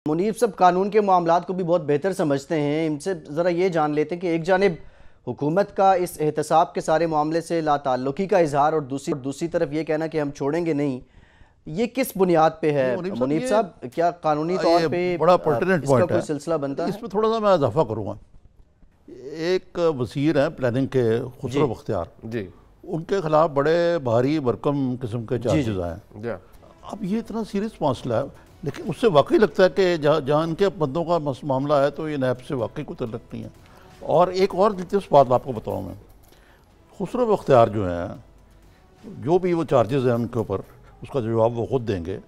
मुनीब साहब कानून के मामलात को भी बहुत बेहतर समझते हैं। इनसे ज़रा ये जान लेते हैं कि एक जानिब हुकूमत का इस एहतसाब के सारे मामले से लाताल्लुकी का इजहार और दूसरी तरफ ये कहना कि हम छोड़ेंगे नहीं, ये किस बुनियाद पे है मुनीब साहब? क्या कानूनी तौर पे बड़ा पर्टिनेंट इसका पॉइंट कोई है, सिलसिला बनता है? इसमें थोड़ा सा मैं इजाफा करूँगा। एक वज़ीर हैं प्लानिंग के, खुसरो बख्तियार जी, उनके खिलाफ बड़े भारी भरकम किस्म के चार्जेस आए हैं। अब ये इतना सीरियस मसला है, लेकिन उससे वाकई लगता है कि जहाँ इनके बंदों का मामला है तो ये नैब से वाकई कोई तल्लुक नहीं है। और एक और दिलचस्प बात आपको बताऊँ मैं, खुसरो बख्तियार जो हैं, जो भी वो चार्जेस हैं उनके ऊपर, उसका जवाब वो खुद देंगे।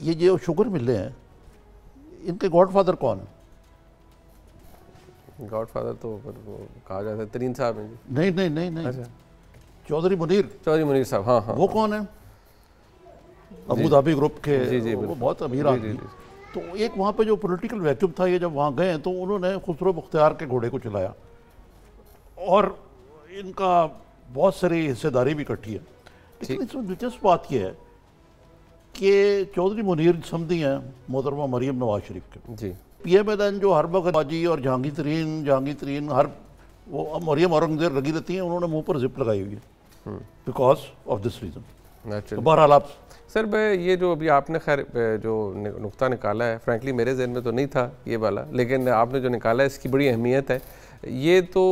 ये जो शुगर मिले हैं, इनके गॉडफादर कौन है? गॉडफादर तो कहा जाता है तरीन साहब हैं जी। नहीं नहीं नहीं नहीं, अच्छा। चौधरी मुनीर साहब, हाँ हाँ, वो कौन है? अबू धाबी ग्रुप के, जी, वो बहुत अमीर आदमी। तो एक वहाँ पे जो पॉलिटिकल वैक्यूम था, ये जब वहाँ गए तो उन्होंने खुसरो बख्तियार के घोड़े को चलाया और इनका बहुत सारी हिस्सेदारी भी इकट्ठी है। लेकिन इसमें दिलचस्प बात यह है कि चौधरी मुनीर समधी हैं मोहतरमा मरीम नवाज शरीफ के जी, PMLN जो हर वक्त बाजी और जहांगीर तरीन हर वो मरियम औरंगजेब लगी रहती हैं, उन्होंने मुंह पर जिप लगाई हुई है बिकॉज ऑफ दिस रीज़न। तो बहरहाल आप सर, ये जो अभी आपने खैर जो नुक्ता निकाला है, फ्रैंकली मेरे जहन में तो नहीं था ये वाला, लेकिन आपने जो निकाला है इसकी बड़ी अहमियत है। ये तो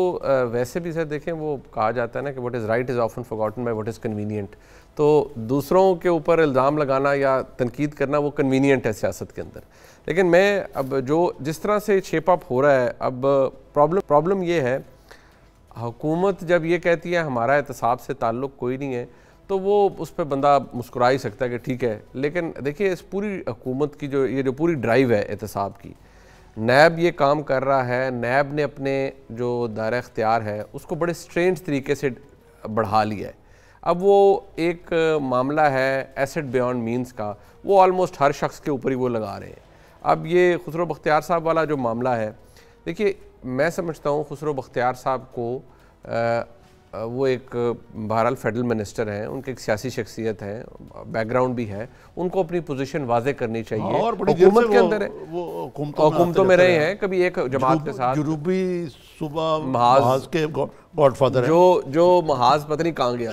वैसे भी सर देखें, वो कहा जाता है ना कि what is right is often forgotten by what is convenient. तो दूसरों के ऊपर इल्ज़ाम लगाना या तनकीद करना वो कन्वीनियंट है सियासत के अंदर। लेकिन मैं अब जो जिस तरह से शेप अप हो रहा है, अब प्रॉब्लम ये है, हुकूमत जब ये कहती है हमारा एहतसाब से ताल्लुक़ कोई नहीं है, तो वो उस पर बंदा मुस्कुरा ही सकता है कि ठीक है। लेकिन देखिए, इस पूरी हुकूमत की जो पूरी ड्राइव है एहतसाब की, नैब ये काम कर रहा है, नैब ने अपने जो दायरा इख्तियार है उसको बड़े स्ट्रेंज तरीके से बढ़ा लिया है। अब वो एक मामला है एसेट बियॉन्ड मीन्स का, वो ऑलमोस्ट हर शख्स के ऊपर ही वो लगा रहे हैं। अब ये खुसरो बख्तियार साहब वाला जो मामला है, देखिए मैं समझता हूँ खुसरो बख्तियार साहब को वो एक बहरहाल फेडरल मिनिस्टर हैं, उनकी एक सियासी शख्सियत है, बैकग्राउंड भी है, उनको अपनी पोजीशन वाज़े करनी चाहिए। और हुकूमत के अंदर है, हुकूमतों में रहे हैं, कभी एक जमात के साथ जनूबी सूबा महाज के गॉडफादर जो महाज पता नहीं कहाँ गया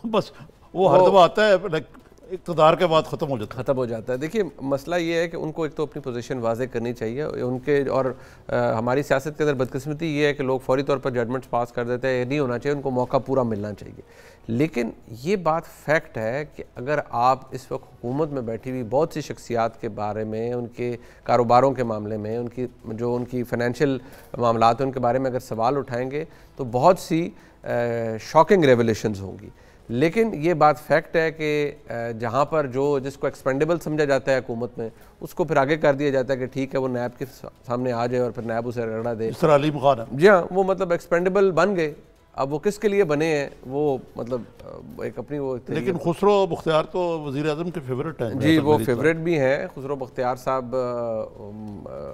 बस वो हर दफा आता है, इक़्तिदार के बाद ख़त्म हो जाता है। देखिए मसला ये है कि उनको एक तो अपनी पोजीशन वाज़े करनी चाहिए उनके, और हमारी सियासत के अंदर बदकिस्मती ये है कि लोग फौरी तौर पर जजमेंट्स पास कर देते हैं। ये नहीं होना चाहिए, उनको मौका पूरा मिलना चाहिए। लेकिन ये बात फैक्ट है कि अगर आप इस वक्त हुकूमत में बैठी हुई बहुत सी शख्सियात के बारे में, उनके कारोबारों के मामले में, उनकी फ़ाइनेंशियल मामलात उनके बारे में अगर सवाल उठाएँगे तो बहुत सी शॉकिंग रेवलेशंस होंगी। लेकिन ये बात फैक्ट है कि जहाँ पर जिसको एक्सपेंडेबल समझा जाता है हुकूमत में, उसको फिर आगे कर दिया जाता है कि ठीक है वो नैब के सामने आ जाए और फिर नैब उसे रगड़ा दे। जी हाँ, वो मतलब एक्सपेंडेबल बन गए। अब वो किसके लिए बने हैं, वो मतलब एक अपनी वो। लेकिन खुसरो बख्तियार तो वज़ीर आज़म के फेवरेट हैं जी, वो फेवरेट भी हैं खुसरो बख्तियार साहब।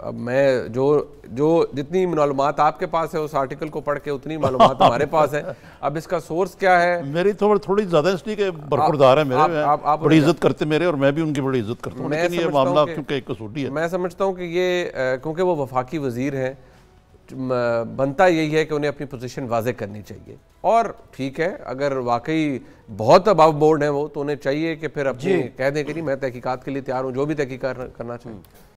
अब मैं जो जितनी मालूमात आपके पास है उस आर्टिकल को पढ़ के उतनी मालूमात हमारे पास है। अब इसका सोर्स क्या है? मेरी तो थोड़ी ज़्यादा इसलिए कि बरखुरदार है मेरे, आप बड़ी इज्जत करते मेरे, और मैं भी उनकी बड़ी इज्जत करता हूँ। लेकिन ये मामला क्योंकि एक कसूटी है, मैं समझता हूँ कि ये क्योंकि वो वफाकी वज़ीर हैं, बनता यही है कि उन्हें अपनी पोजीशन वाज़े करनी चाहिए। और ठीक है, अगर वाकई बहुत अबव बोर्ड है वो, तो उन्हें चाहिए कि फिर अपने कह दें कि नहीं मैं तहकीकात के लिए तैयार हूँ, जो भी तहकीकात करना चाहिए।